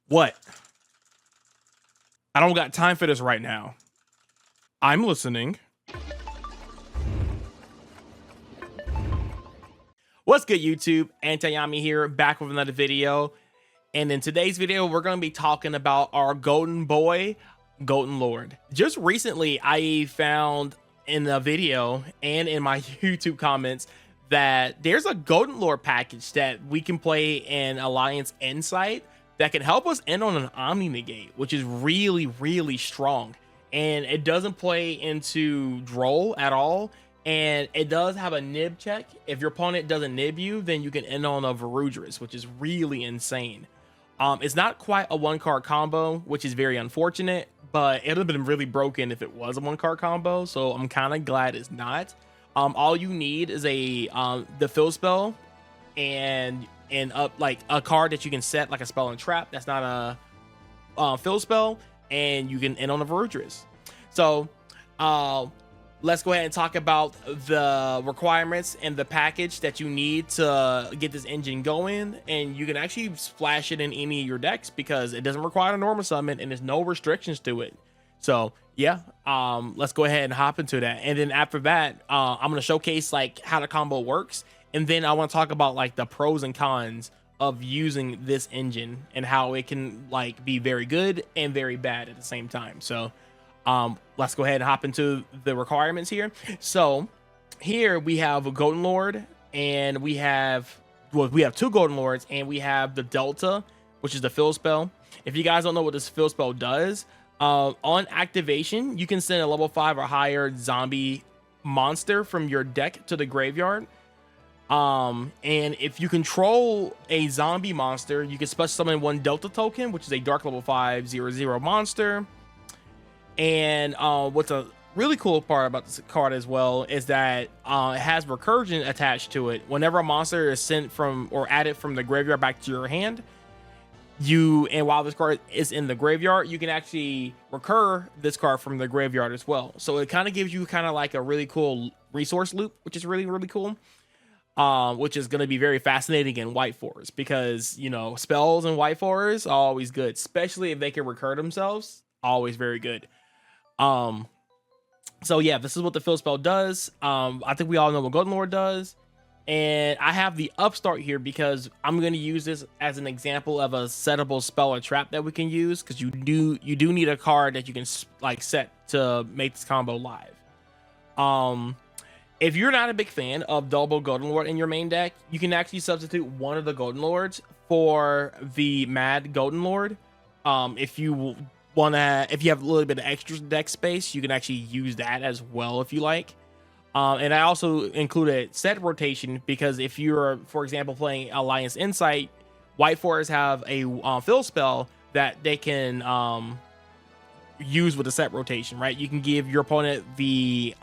What? I don't got time for this right now. I'm listening. What's good, YouTube? Antayami here, back with another video. And in today's video, we're going to be talking about our golden boy, Golden Lord. Just recently, I found in a video and in my YouTube comments that there's a Golden Lord package that we can play in Alliance Insight that can help us end on an Omni Negate, which is really strong. And it doesn't play into Droll at all. And it does have a nib check. If your opponent doesn't nib you, then you can end on a Varudris, which is really insane. It's not quite a one card combo, which is very unfortunate, but it would have been really broken if it was a one card combo. So I'm kind of glad it's not. All you need is a the fill spell and up like a card that you can set like a spell and trap. That's not a fill spell, and you can end on a Varudris. So let's go ahead and talk about the requirements and the package that you need to get this engine going. And you can actually splash it in any of your decks because it doesn't require a normal summon and there's no restrictions to it. So yeah, let's go ahead and hop into that. And then after that, I'm going to showcase like how the combo works. And then I want to talk about like the pros and cons of using this engine and how it can like be very good and very bad at the same time. So let's go ahead and hop into the requirements here. So here we have a Golden Lord, and we have two Golden Lords, and we have the Delta, which is the fill spell. If you guys don't know what this fill spell does, on activation, you can send a level 5 or higher zombie monster from your deck to the graveyard. And if you control a zombie monster, you can special summon one Delta token, which is a dark level 5/0/0 monster. And what's a really cool part about this card as well is that it has recursion attached to it. Whenever a monster is sent from or added from the graveyard back to your hand, while this card is in the graveyard, you can actually recur this card from the graveyard as well. So it kind of gives you kind of like a really cool resource loop, which is really cool. Which is going to be very fascinating in White Forest because, you know, spells in White Forest are always good, especially if they can recur themselves. Always very good. So yeah, this is what the fill spell does. I think we all know what Golden Lord does, and I have the upstart here because I'm going to use this as an example of a settable spell or trap that we can use, because you do need a card that you can like set to make this combo live. If you're not a big fan of double Golden Lord in your main deck, you can actually substitute one of the Golden Lords for the Mad Golden Lord. If you have a little bit of extra deck space, you can actually use that as well if you like. And I also included set rotation because if you're, for example, playing Alliance Insight, White Forest have a fill spell that they can use with the set rotation, right? You can give your opponent the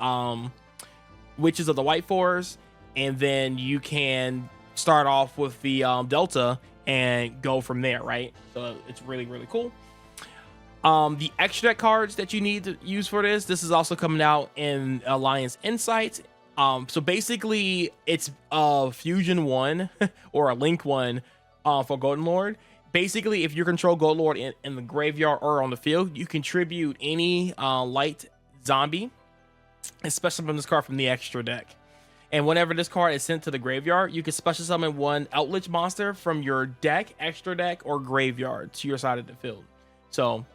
Witches of the White Forest, and then you can start off with the Delta and go from there, right? So it's really cool. The extra deck cards that you need to use for this is also coming out in Alliance Insight. So basically it's a Fusion 1 or a Link 1 for Golden Lord. Basically, if you control Golden Lord in the graveyard or on the field, you contribute any light zombie, especially from this card from the extra deck. And whenever this card is sent to the graveyard, you can special summon one Eldlich monster from your deck, extra deck, or graveyard to your side of the field. So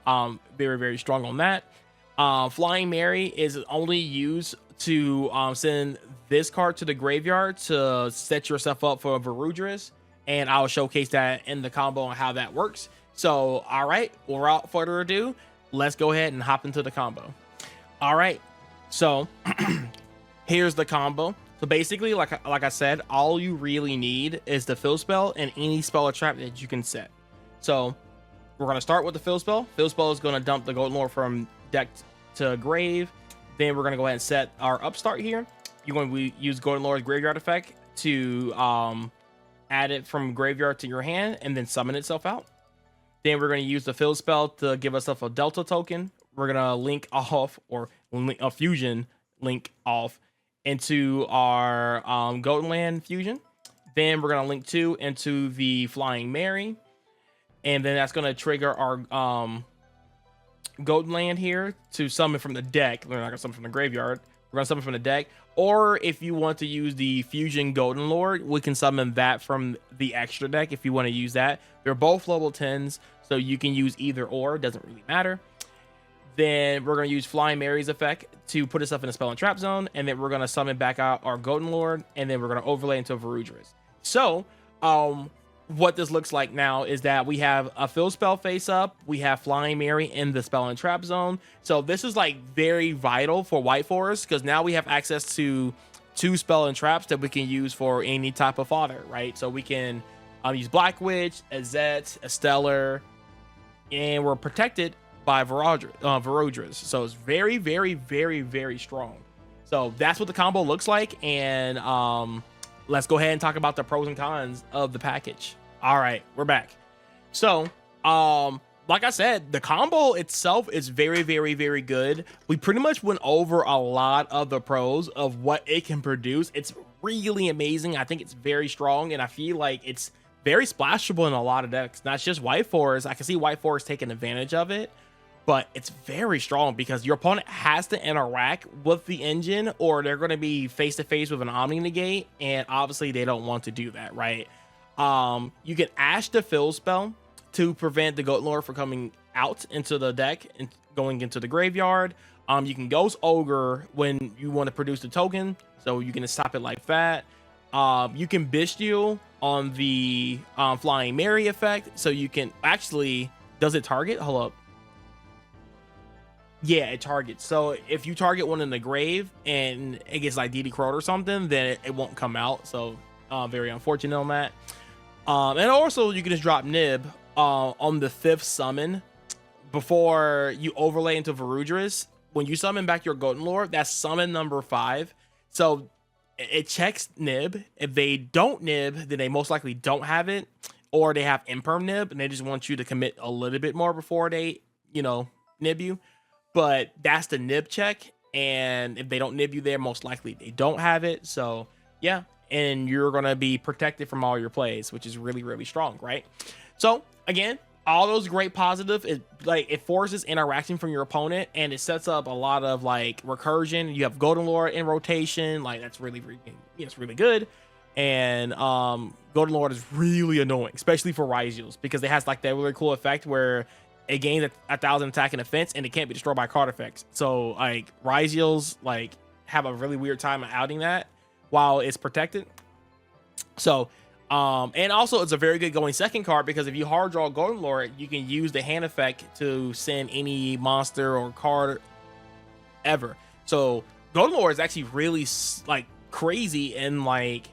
very strong on that. Flying Mary is only used to send this card to the graveyard to set yourself up for a Varudris, and I'll showcase that in the combo and how that works. So all right, without further ado, let's go ahead and hop into the combo. All right, so here's the combo. So basically, like I said, all you really need is the fill spell and any spell or trap that you can set. So we're going to start with the fill spell. Fill spell is going to dump the Golden Lord from deck to grave. Then we're going to go ahead and set our upstart here. You're going to use Golden Lord's graveyard effect to add it from graveyard to your hand and then summon itself out. Then we're going to use the fill spell to give ourselves a Delta token. We're going to link off, or a fusion link off into our Golden Land fusion. Then we're going to link 2 into the Flying Mary. and then that's going to trigger our golden land here to summon from the deck. We're not going to summon from the graveyard. We're going to summon from the deck. Or if you want to use the Fusion Golden Lord, we can summon that from the extra deck if you want to use that. They're both level 10s, so you can use either or. It doesn't really matter. Then we're going to use Flying Mary's effect to put us up in a spell and trap zone. And then we're going to summon back out our Golden Lord. And then we're going to overlay into Varudras. So, what this looks like now is that we have a fill spell face up. We have Flying Mary in the spell and trap zone. So this is like very vital for White Forest, because now we have access to 2 spell and traps that we can use for any type of fodder, right? So we can use Black Witch, a Zet, a Stellar, and we're protected by Varudras. So it's very, very, very, very strong. So that's what the combo looks like. And let's go ahead and talk about the pros and cons of the package. All right, we're back. So like I said, the combo itself is very, very, very good. We pretty much went over a lot of the pros of what it can produce. It's really amazing. I think it's very strong, and I feel like it's very splashable in a lot of decks, not just White Forest. I can see White Forest taking advantage of it, but it's very strong because your opponent has to interact with the engine, or they're going to be face to face with an Omni Negate, and obviously they don't want to do that, right? You can Ash the Fill spell to prevent the Goat Lord from coming out into the deck and going into the graveyard. You can Ghost Ogre when you want to produce the token, so you can stop it like that. You can Bestial on the Flying Mary effect, so you can actually, does it target? Hold up. Yeah, it targets. So if you target one in the grave and it gets like DD Crowed or something, then it won't come out. So very unfortunate on that. And also you can just drop Nib on the 5th summon before you overlay into Varudras. When you summon back your Golden Lord, that's summon number 5. So it checks Nib. If they don't Nib, then they most likely don't have it, or they have Imperm Nib and they just want you to commit a little bit more before they, Nib you. But that's the Nib check, and if they don't Nib you there, most likely they don't have it. So yeah, and you're gonna be protected from all your plays, which is really, really strong, right? So again, all those great positive, it forces interaction from your opponent, and it sets up a lot of like recursion. You have Golden Lord in rotation, like that's really, really, it's really good. And Golden Lord is really annoying, especially for Ryziels, because it has like that really cool effect where it gains 1,000 attack and defense, and it can't be destroyed by card effects. So like Ryziels like have a really weird time outing that while it's protected. So and also it's a very good going second card, because if you hard draw Golden Lord, you can use the hand effect to send any monster or card ever. So Golden Lord is actually really like crazy in like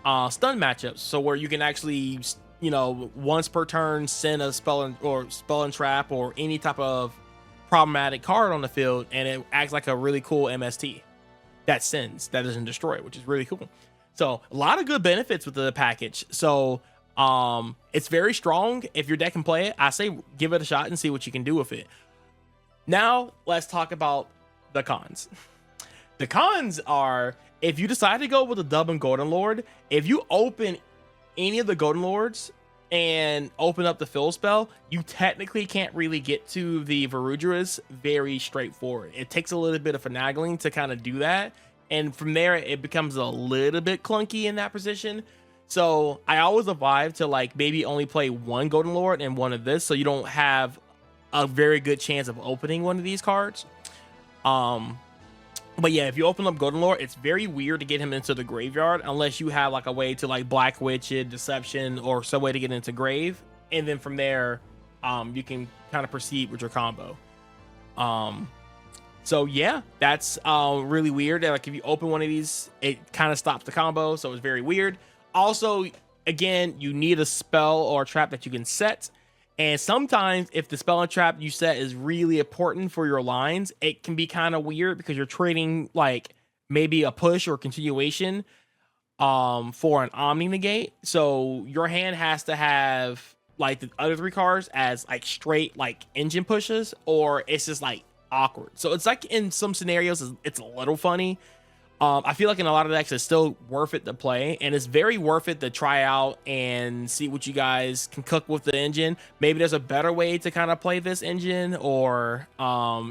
stun matchups, so where you can actually once per turn send a spell and trap or any type of problematic card on the field, and it acts like a really cool MST that sends, that doesn't destroy, which is really cool. So a lot of good benefits with the package. So it's very strong. If your deck can play it, I say give it a shot and see what you can do with it. Now let's talk about the cons. The cons are, if you decide to go with the Dub and Golden Lord, if you open any of the Golden Lords and open up the fill spell, you technically can't really get to the Varudras very straightforward. It takes a little bit of finagling to kind of do that, and from there it becomes a little bit clunky in that position. So I always advise to like maybe only play one Golden Lord and one of this, so you don't have a very good chance of opening one of these cards. But yeah, if you open up Golden Lord, it's very weird to get him into the graveyard unless you have like a way to like Black Witch it, Deception, or some way to get into grave, and then from there you can kind of proceed with your combo. So yeah, that's really weird. Like if you open one of these, it kind of stops the combo, so it's very weird. Also, again, you need a spell or a trap that you can set. And sometimes if the spell and trap you set is really important for your lines, it can be kind of weird because you're trading like maybe a push or continuation for an Omni Negate. So your hand has to have like the other 3 cards as like straight like engine pushes, or it's just like awkward. So it's like in some scenarios it's a little funny. I feel like in a lot of decks it's still worth it to play, and it's very worth it to try out and see what you guys can cook with the engine. Maybe there's a better way to kind of play this engine, or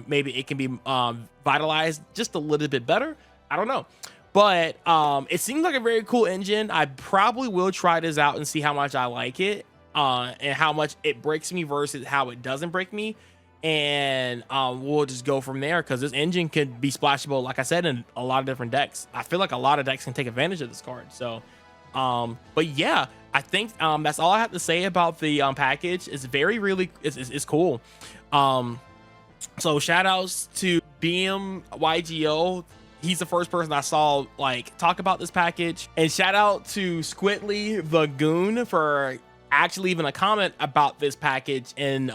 maybe it can be vitalized just a little bit better. I don't know, but it seems like a very cool engine. I probably will try this out and see how much I like it, and how much it breaks me versus how it doesn't break me. And we'll just go from there, because this engine could be splashable, like I said, in a lot of different decks. I feel like a lot of decks can take advantage of this card. So but yeah, I think that's all I have to say about the package. It's it's cool. So shout outs to BMYGO. He's the first person I saw like talk about this package, and shout out to Squidly the Goon for actually leaving a comment about this package in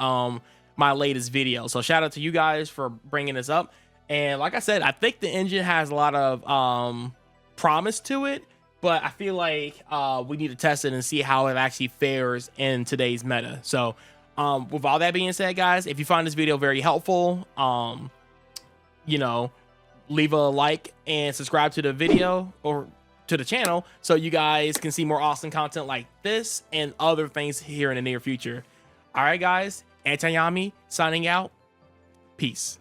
my latest video. So shout out to you guys for bringing this up. And like I said, I think the engine has a lot of promise to it, but I feel like we need to test it and see how it actually fares in today's meta. So with all that being said, guys, if you find this video very helpful, you know, leave a like and subscribe to the video or to the channel so you guys can see more awesome content like this and other things here in the near future. All right, guys, Antayami signing out. Peace.